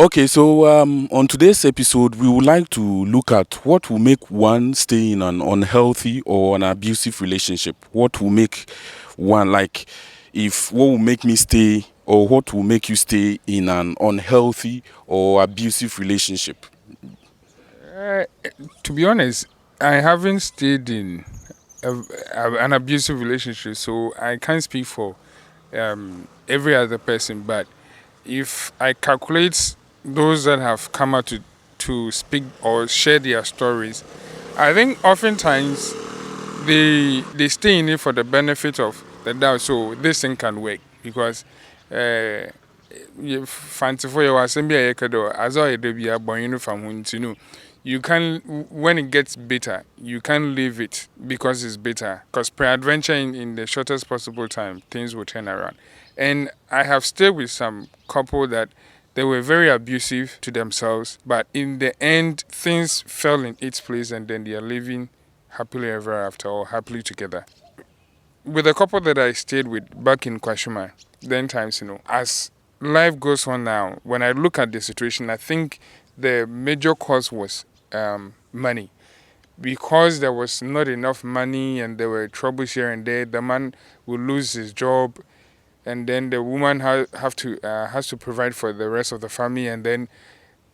Okay, so on today's episode, we would like to look at what will make one stay in an unhealthy or an abusive relationship. What will make one, like, if what will make me stay, or what will make you stay in an unhealthy or abusive relationship? Uh, to be honest, I haven't stayed in an abusive relationship, so I can't speak for every other person. But if I calculate those that have come out to speak or share their stories, I think oftentimes they stay in it for the benefit of the doubt. So this thing can work because. Fancy for your assembly as I be a born uniform you can when it gets bitter you can leave it because it's bitter because peradventure in the shortest possible time things will turn around. And I have stayed with some couple that they were very abusive to themselves, but in the end things fell in its place and then they are living happily ever after or happily together. With a couple that I stayed with back in Kwashima, then times, as life goes on now, when I look at the situation, I think the major cause was money. Because there was not enough money and there were troubles here and there, the man will lose his job, and then the woman has to provide for the rest of the family, and then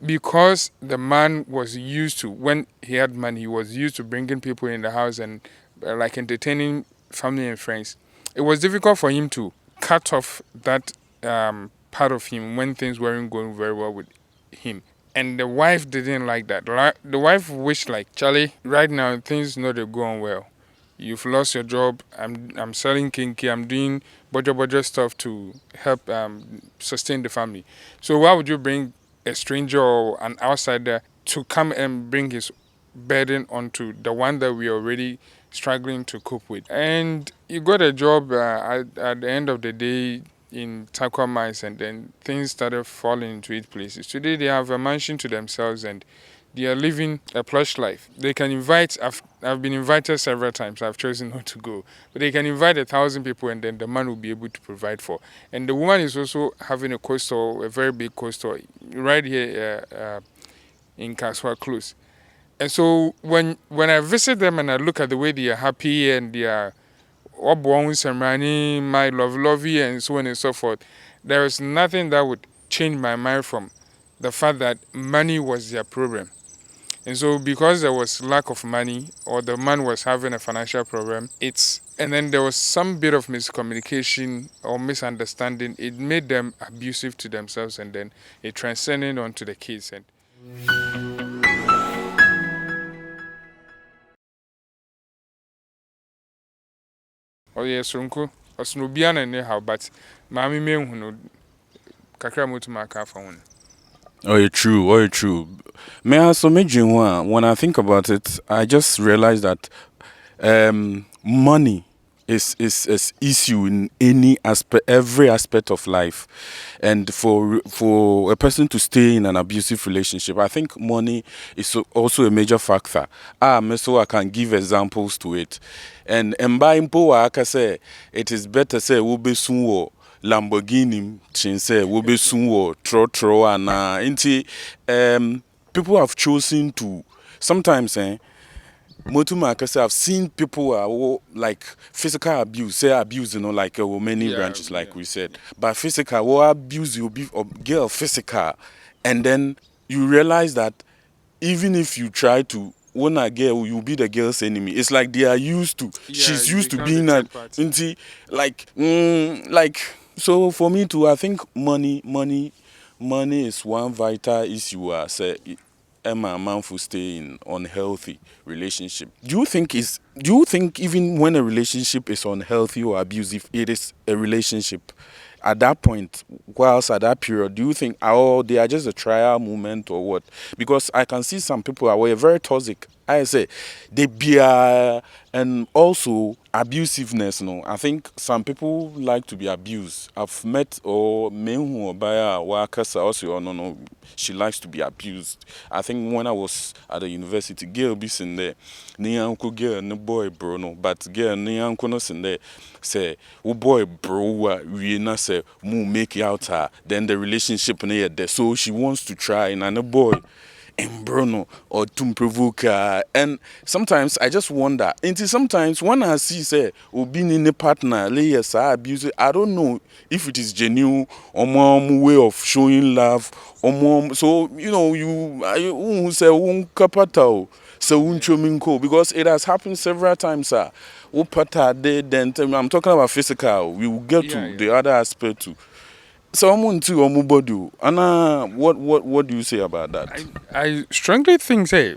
because the man was used to when he had money, he was used to bringing people in the house and like entertaining family and friends. It was difficult for him to cut off that part of him when things weren't going very well with him. And the wife didn't like that. The wife wished like Charlie. Right now things not going well. You've lost your job. I'm selling kinky. I'm doing budget stuff to help sustain the family. So why would you bring a stranger or an outsider to come and bring his burden onto the one that we are already struggling to cope with? And you got a job at the end of the day in Takwa Mines, and then things started falling into its places. Today they have a mansion to themselves and they are living a plush life. They can invite, I've been invited several times, I've chosen not to go, but they can invite 1,000 people and then the man will be able to provide for. And the woman is also having a coastal, a very big coastal, right here in Kaswa Close. And so when I visit them and I look at the way they are happy and they are my lovey and so on and so forth, there is nothing that would change my mind from the fact that money was their problem. And so because there was lack of money or the man was having a financial problem, and then there was some bit of miscommunication or misunderstanding, it made them abusive to themselves and then it transcended onto the kids. And oh yes, uncle, Osnubian and how but Mammy Mehuno Kakra Mutumaka phone. Oh, true. Oh, true. May I also mention when I think about it, I just realized that money is issue in any aspect, every aspect of life, and for a person to stay in an abusive relationship, I think money is also a major factor. So I can give examples to it, and buying power, I can say it is better say we be soon Lamborghini chinse we be soon tro and people have chosen to sometimes Motuma Akasa, I've seen people like physical abuse, say abuse, like many branches, like we said. But physical, abuse you be girl physical, and then you realize that even if you try to, when a girl, you be the girl's enemy. It's like they are used to. She's used to being a, like. So for me too, I think money is one vital issue. Say Emma Manfu stay in unhealthy relationship. Do you think even when a relationship is unhealthy or abusive, it is a relationship? At that point, whilst at that period, do you think they are just a trial moment or what? Because I can see some people are very toxic. I say they be and also abusiveness. No, I think some people like to be abused. I've met or men who buy workers also. Oh, no, she likes to be abused. I think when I was at the university, girl be in there, ne uncle girl ne boy bro no, but girl no yanko no sende say wo boy bro we na say mu make it out her, then the relationship no there, so she wants to try and a boy and Bruno or to provoke her. And sometimes I just wonder, until sometimes when I see say being in a partner layers are abuse, I don't know if it is genuine or mom way of showing love or mom. So you say kapata so unchominko, because it has happened several times, sir. Upata then I'm talking about physical. We will get to the other aspect too. So I'm to Omubody. Anna, what do you say about that? I strongly think, say,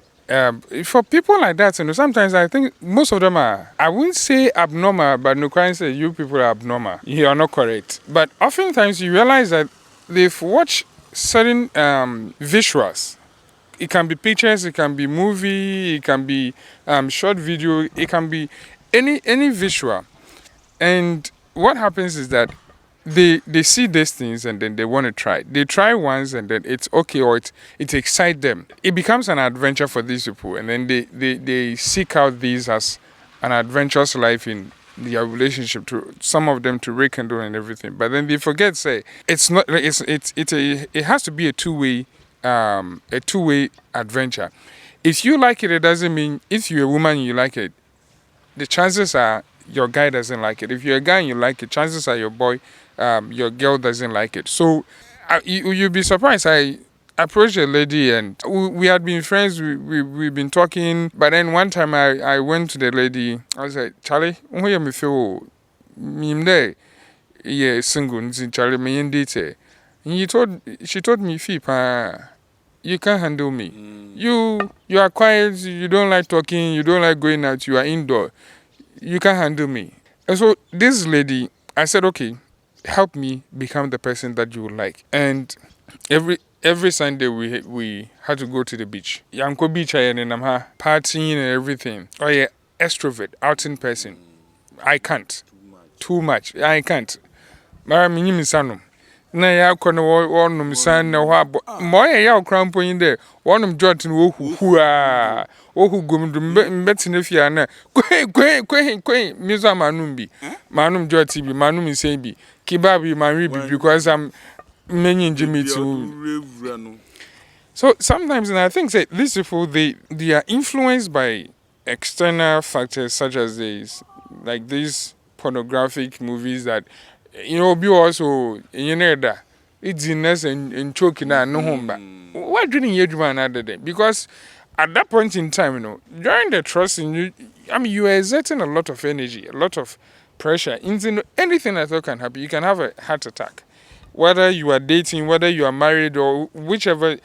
for people like that, sometimes I think most of them are, I wouldn't say abnormal, but no crime say you people are abnormal. You are not correct. But oftentimes you realize that they've watched certain visuals. It can be pictures, it can be movie, it can be short video, it can be any visual. And what happens is that they see these things and then they want to try. They try once and then it's okay, or it excites them. It becomes an adventure for these people, and then they seek out these as an adventurous life in their relationship, to some of them to rekindle and everything. But then they forget, say, it's not, it has to be a two-way adventure. If you like it, it doesn't mean if you're a woman and you like it, the chances are your guy doesn't like it. If you're a guy and you like it, chances are your girl doesn't like it. So you'd be surprised. I approached a lady and we had been friends. We've been talking. But then one time I went to the lady. I was like, Charlie, who you me feel me yeah single. Charlie me in detail. And she told me, Fipa, you can't handle me. You are quiet. You don't like talking. You don't like going out. You are indoor. You can't handle me. And so this lady, I said, okay, help me become the person that you would like. And every Sunday we had to go to the beach. Yanko beach and I'm partying and everything. Oh yeah, extrovert, outing person. I can't. Too much. I can't. Mara minimi sano. Na ya kono wonum san na ho mo ya krampo yin de wonum jotin wo huhua wo hugum dum betina fia na kwen mizo manum bi manum joti bi manum isen bi kibabi manwi bi, because I'm many Jimmy too. So sometimes, and I think that these people they are influenced by external factors such as these pornographic movies that be also that it's inness and choking and no home back. Why didn't you do another day? Because at that point in time, during the trust in you, you are exerting a lot of energy, a lot of pressure into anything that can happen. You can have a heart attack, whether you are dating, whether you are married, or whichever.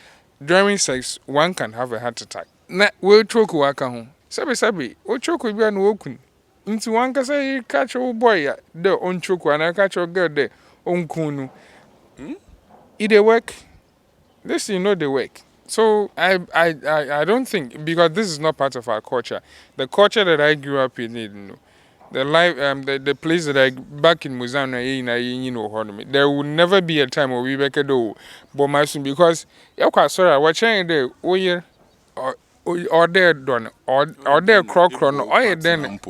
During sex, one can have a heart attack. Na we choke waka home. Sabi, we choke we be an wokun. Into one can say catch old boy the on choke and I catch your girl there on kunu. It they work. This they work. So I don't think, because this is not part of our culture. The culture that I grew up in, the life the place that I back in Mozambique, there will never be a time where we make a do bomasun, because sorry, we're trying there or there done or there croc or then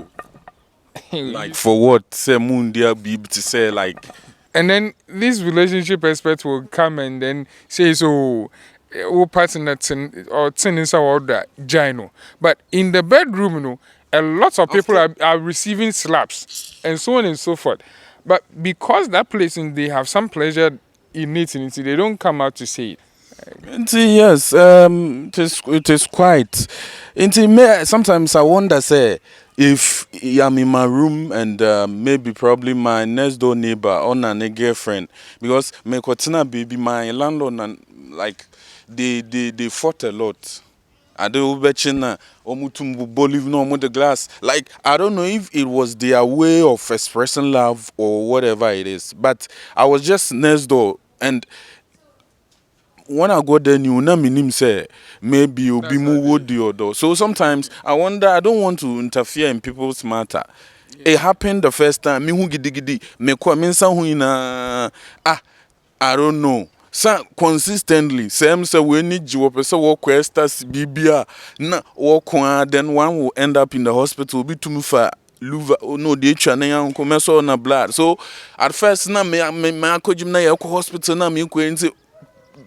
like for what say moon dear be to say like. And then these relationship experts will come and then say, so, who partner or tennis or that, Gino. But in the bedroom, a lot of people are receiving slaps and so on and so forth. But because that place, they have some pleasure in it, they don't come out to say it. Yes, it is quite. Sometimes I wonder, say, if I'm in my room and maybe probably my next door neighbor or a girlfriend, because my kotina baby, my landlord, and like they fought a lot. I don't know the glass. Like I don't know if it was their way of expressing love or whatever it is, but I was just next door and. When I go there, you know, me say maybe you'll be more woody. So sometimes I wonder. I don't want to interfere in people's matter. Yeah. It happened the first time. Me who gidi me kwa minsa hu ina I don't know. consistently same say we need you person work stars bibia na work then one will end up in the hospital be to move for luva no dey twa na yan ko meso na blood. So at first na me akojim na ye ko hospital na me ko nti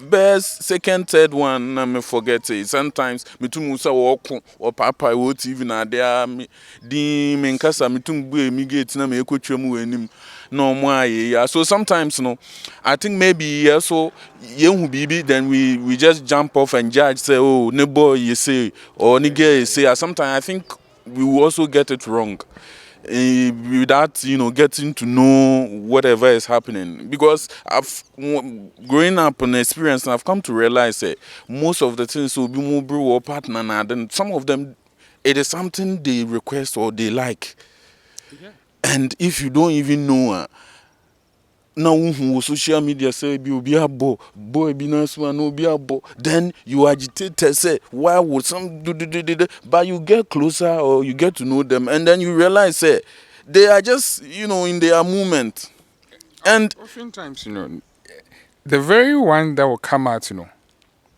best second third one na me forget it sometimes me too musa walk or papa wo tv na there me di me nkasa me too bu emi gate na me ekotwa mu anim no mo aye ya. So sometimes no I think maybe yeah so hu bibi then we just jump off and judge say oh ne boy you say or ni girl you say. Sometimes I think we will also get it wrong without getting to know whatever is happening, because I've growing up and experience and I've come to realize that most of the things will be more bro or partner now, then some of them it is something they request or they like. Yeah. And if you don't even know now who social media say be obi abo boy be no so no be abo, then you agitate say why would some do, but you get closer or you get to know them and then you realize say they are just in their movement. And oftentimes the very one that will come out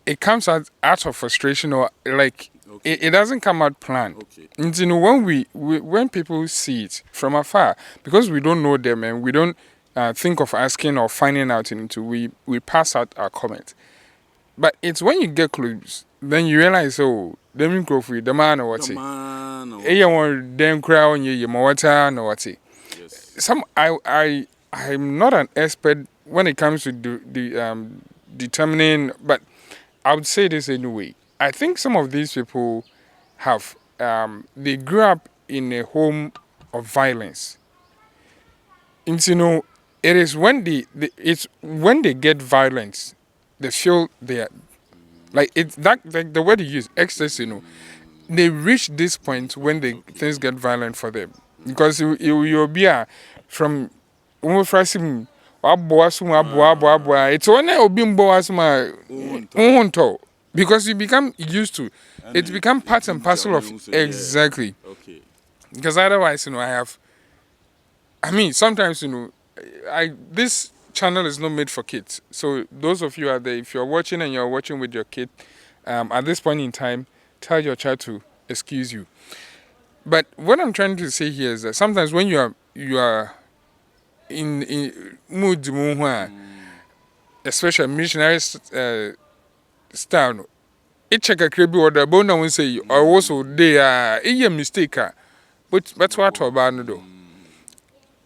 it comes out of frustration or like it doesn't come out planned. Okay. And when people see it from afar, because we don't know them and we don't think of asking or finding out into, we pass out our comment. But it's when you get close, then you realize, oh, them go for the man or what's it? Them crowd you water or what's it? Some I'm not an expert when it comes to the determining, but I would say this anyway. I think some of these people have they grew up in a home of violence. And it is when it's when they get violence, they feel they are like it's that like the word you use, excess. They reach this point when things get violent for them, because you'll be from umufrasim it's when because you become used to it, become part and parcel of exactly. Okay. Because otherwise I mean sometimes this channel is not made for kids. So those of you out there, if you're watching and you're watching with your kid, at this point in time, tell your child to excuse you. But what I'm trying to say here is that sometimes when you are in mood, especially missionary style, it check a crabby order, but no one say or also they are a mistake. But what about no?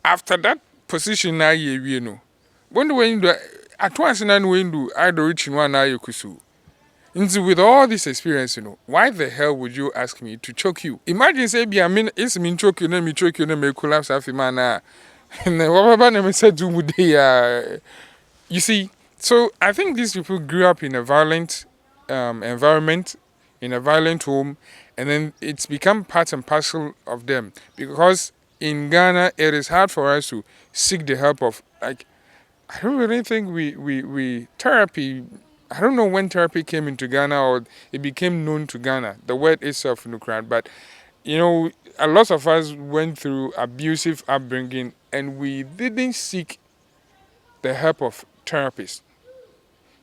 After that position now when do at once and when do I do reach one now you kusu. With all this experience, why the hell would you ask me to choke you? Imagine say be it's me choke you, me choke you, me collapse after man. And then what said to you see, so I think these people grew up in a violent environment, in a violent home, and then it's become part and parcel of them. Because in Ghana, it is hard for us to seek the help of, like, I don't really think we therapy. I don't know when therapy came into Ghana or it became known to Ghana, the word itself, but a lot of us went through abusive upbringing and we didn't seek the help of therapists.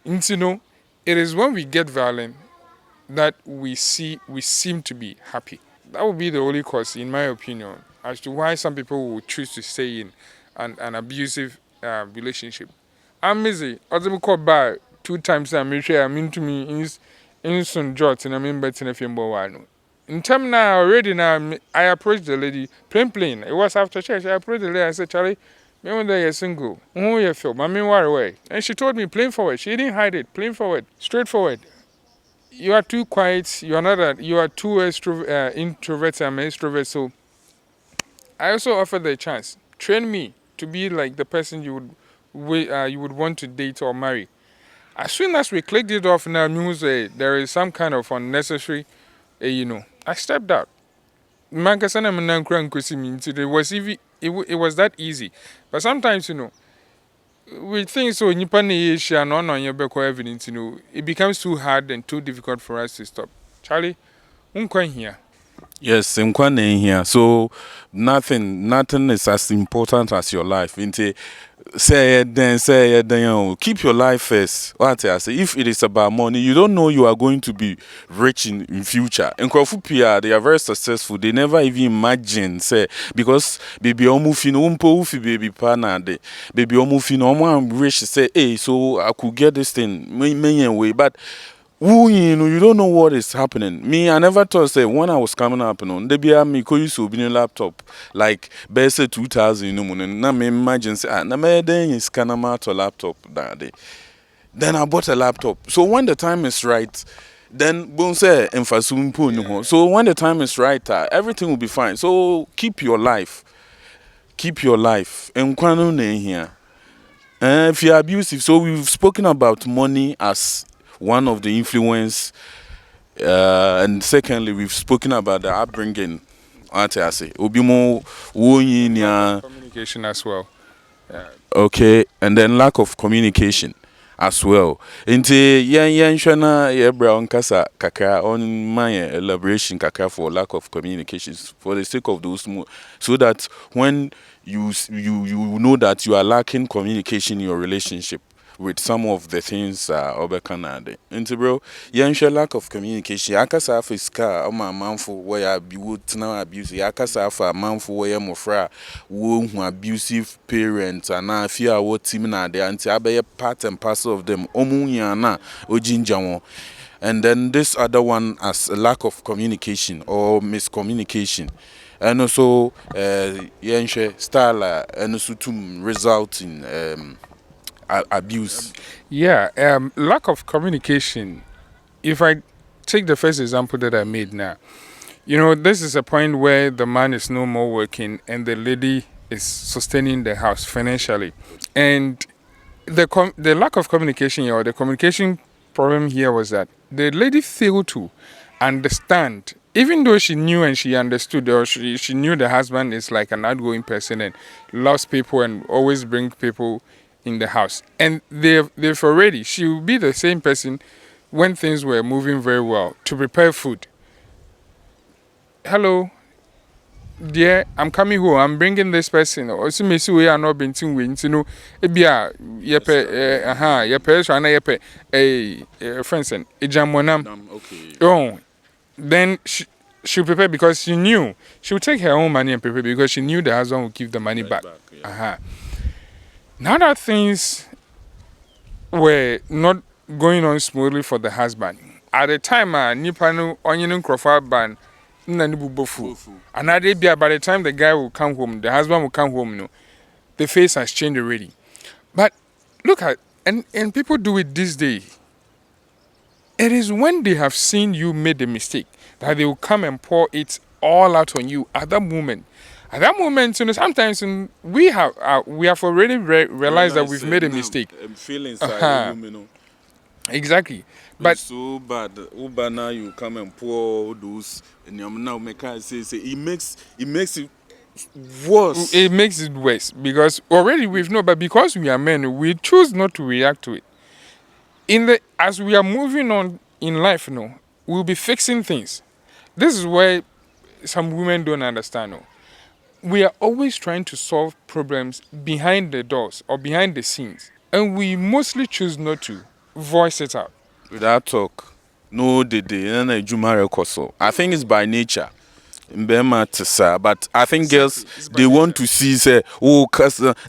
And it is when we get violent that we seem to be happy. That would be the only cause, in my opinion, as to why some people will choose to stay in an abusive relationship. I'm busy. I was called by 2 times. I'm into me in some jot and I'm in better if you're in time now already now I approached the lady plain. It was after church. I approached the lady. I said, Charlie, me one day you're single. Who you feel? I mean, what away? And she told me plain forward. She didn't hide it. Plain forward, straightforward. You are too quiet. You are not. You are too introvert. I'm an extrovert. So I also offered the chance. Train me to be like the person you would want to date or marry. As soon as we clicked it off, now news there is some kind of unnecessary, I stepped out. It was even it was that easy, but sometimes we think so. It becomes too hard and too difficult for us to stop. Charlie, here. Yes, nkwa in here. So nothing is as important as your life. Inte say then keep your life first. What I say, if it is about money, you don't know you are going to be rich in future. In Krofupia, they are very successful. They never even imagine say because baby omufino umpo ufi baby pana de baby omufino omo rich say hey so I could get this thing many way but you don't know what is happening. Me, I never thought say when I was coming up, they be me ko use obi laptop like best 2000, na me imagine say na me then is kanama to laptop that day. Then I bought a laptop. So when the time is right, then boom say emphasum. So when the time is right, everything will be fine. So keep your life. Keep your life. Enkwano na here. If you're abusive, so we've spoken about money as one of the influence, and secondly, we've spoken about the upbringing. Ate ase, obi mo wonyi nia. Communication as well. Okay, and then lack of communication as well. Nti yen shwana ye bra on kasa kakra on my elaboration kakra for lack of communications for the sake of those so that when you know that you are lacking communication in your relationship with some of the things obekanade. Nti bro, yen share lack of communication. Akasa for ska o ma manfo where would now abuse. Akasa for manfo where mofra wo hu abusive parents and na fear what team na dey anti abeye part and parcel of them. Omunya na ojinja won. And then this other one as a lack of communication or miscommunication. And also yen share style and also to result in abuse. Yeah, lack of communication. If I take the first example that I made now, this is a point where the man is no more working and the lady is sustaining the house financially. And the lack of communication or the communication problem here was that the lady failed to understand, even though she knew and she understood, or she knew the husband is like an outgoing person and loves people and always bring people in the house. And they've already, she will be the same person when things were moving very well to prepare food. Hello, dear, I'm coming home. I'm bringing this person. Also, me see we are not been seen with. Ebia, yepe, so ana yepe, friends and ejamonam. Okay. Oh, then she'll prepare because she knew she would take her own money and prepare because she knew the husband would give the money back. Yeah. Now that things were not going on smoothly for the husband, at the time, nipa no onion crofar ban. Bofu. Another day, by the time the guy will come home, the husband will come home, the face has changed already. But look at, and people do it this day. It is when they have seen you made a mistake that they will come and pour it all out on you at that moment. At that moment, sometimes we have already realized that we've made a mistake. I'm feeling inside Exactly. But it's so bad. Uber now you come and pour all those and now make say it makes it worse. It makes it worse because already we've known, but because we are men, we choose not to react to it. As we are moving on in life, we'll be fixing things. This is where some women don't understand. We are always trying to solve problems behind the doors or behind the scenes, and we mostly choose not to voice it out. Without talk, no, I think it's by nature. But I think girls they want to see say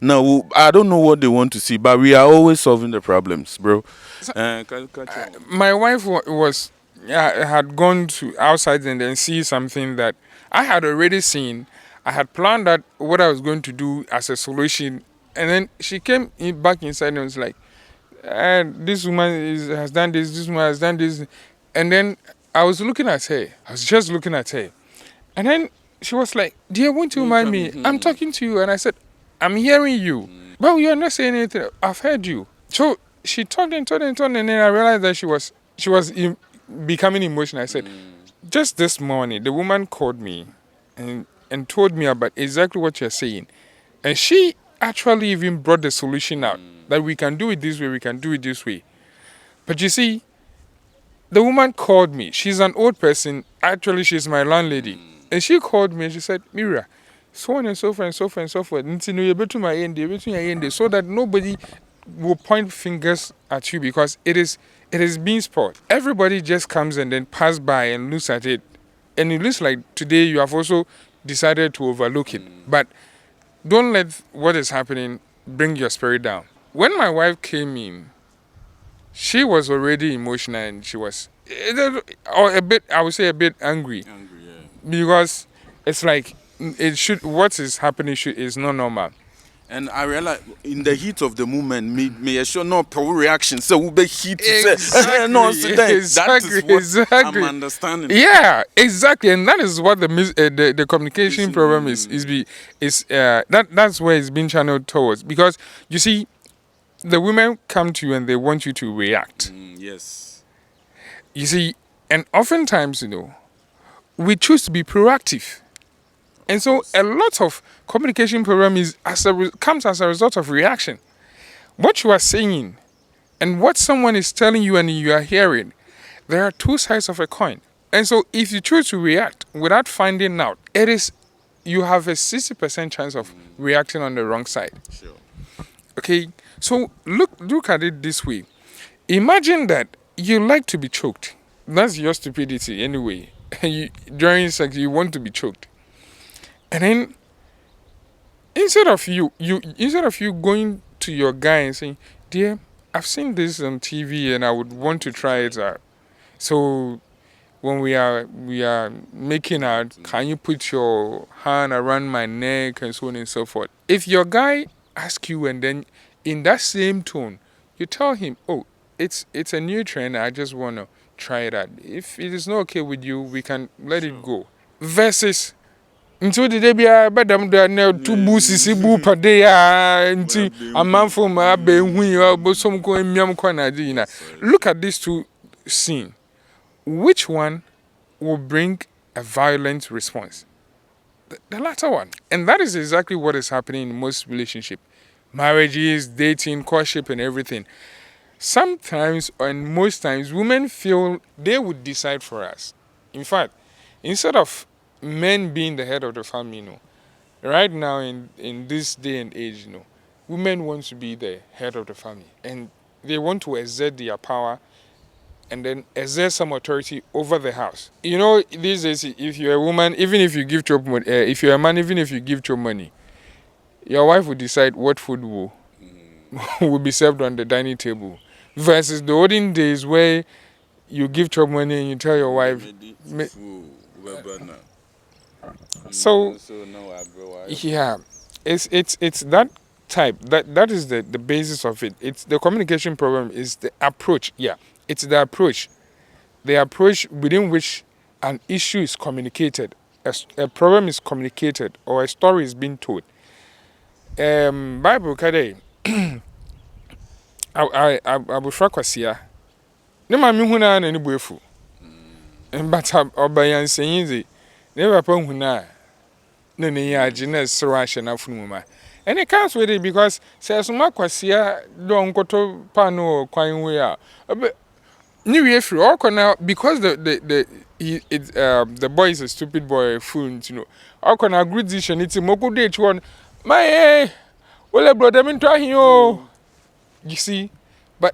no, I don't know what they want to see, but we are always solving the problems, bro. My wife had gone to outside and then see something that I had already seen. I had planned out what I was going to do as a solution, and then she came back inside and was like, this woman has done this woman has done this. And then I was looking at her. I was just looking at her. And then she was like, dear, won't you mind me? I'm talking to you. And I said, I'm hearing you. Well, you're not saying anything. I've heard you. So she talked and then I realized that she was becoming emotional. I said, just this morning, the woman called me and told me about exactly what you're saying. And she actually even brought the solution out. That we can do it this way, we can do it this way. But you see, The woman called me. She's an old person. Actually, she's my landlady. And she called me and she said, Mira, so on and so forth and so forth and so forth. So that nobody will point fingers at you because it is being spoiled. Everybody just comes and then pass by and looks at it. And it looks like today you have also decided to overlook it. But don't let what is happening bring your spirit down. When my wife came in, she was already emotional and she was or a bit, I would say a bit angry. Because it's like what is happening is not normal. And I realize in the heat of the moment, me sure no power reaction. So we be heat to say no. So then that is what I'm understanding. Yeah, exactly, and that is what the communication problem is that's where it's being channeled towards. Because you see, the women come to you and they want you to react. Yes. You see, and oftentimes, we choose to be proactive. And so a lot of communication problem comes as a result of reaction. What you are saying and what someone is telling you and you are hearing, there are two sides of a coin. And so if you choose to react without finding out, you have a 60% chance of reacting on the wrong side. Sure. Okay? So look at it this way. Imagine that you like to be choked. That's your stupidity anyway. During sex, you want to be choked. And then instead of you going to your guy and saying, "Dear, I've seen this on TV and I would want to try it out. So when we are making out, can you put your hand around my neck and so on and so forth?" If your guy asks you and then in that same tone, you tell him, "Oh, it's a new trend. I just want to try it out. If it is not okay with you, we can let it go." Versus nti de dey bia badam do na tu bu sisi bu pade ya nti amanfo ma ba hu ya bosom ko emiam ko na adi na. Look at these two scenes. Which one will bring a violent response? The latter one. And that is exactly what is happening in most relationships. Marriages, dating, courtship and everything. Sometimes and most times women feel they would decide for us. In fact, instead of men being the head of the family, right now in this day and age, women want to be the head of the family and they want to exert their power and then exert some authority over the house. These days, if you're a woman, even if you give job money, if you're a man, even if you give job money, your wife will decide what food will be served on the dining table. Versus the olden days where you give job money and you tell your wife. So yeah, it's that type that is the basis of it. It's the communication problem is the approach. Yeah, it's the approach within which an issue is communicated, a problem is communicated, or a story is being told. Bible kade I abufra kwasia ne ma me huna na ne buefu but obayan senyize ne papa huna na ne yaje na sero ahye na funu ma and it comes with it because says ma kwasia don koto pano kwan we a ni we free or kona because the boy is a stupid boy fool or kona good decision it moku date one my well brother me to ahio. You see, but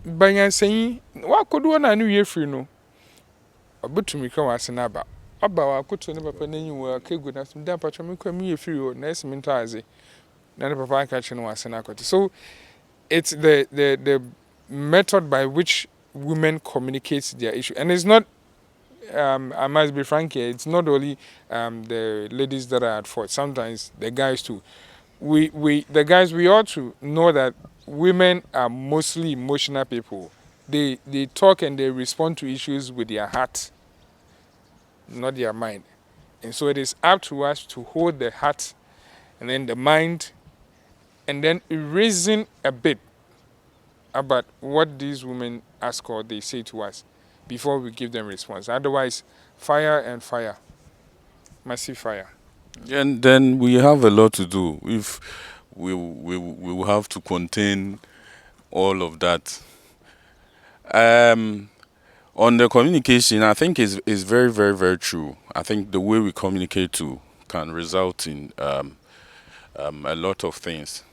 by saying, what could one I knew ye free no? A bit to me come as an abba. Abba, I could never penny you were okay good as some damn patron me come ye free or nice mintazi. None of papa catching was an accord. So it's the method by which women communicate their issue. And it's not, I must be frank here, it's not only the ladies that are at fault, sometimes the guys too. The guys, we ought to know that women are mostly emotional people. They talk and they respond to issues with their heart, not their mind. And so it is up to us to hold the heart and then the mind and then reason a bit about what these women ask or they say to us before we give them response. Otherwise, fire and fire. Massive fire. And then we have a lot to do. If we will have to contain all of that. On the communication, I think is very, very, very true. I think the way we communicate to can result in a lot of things.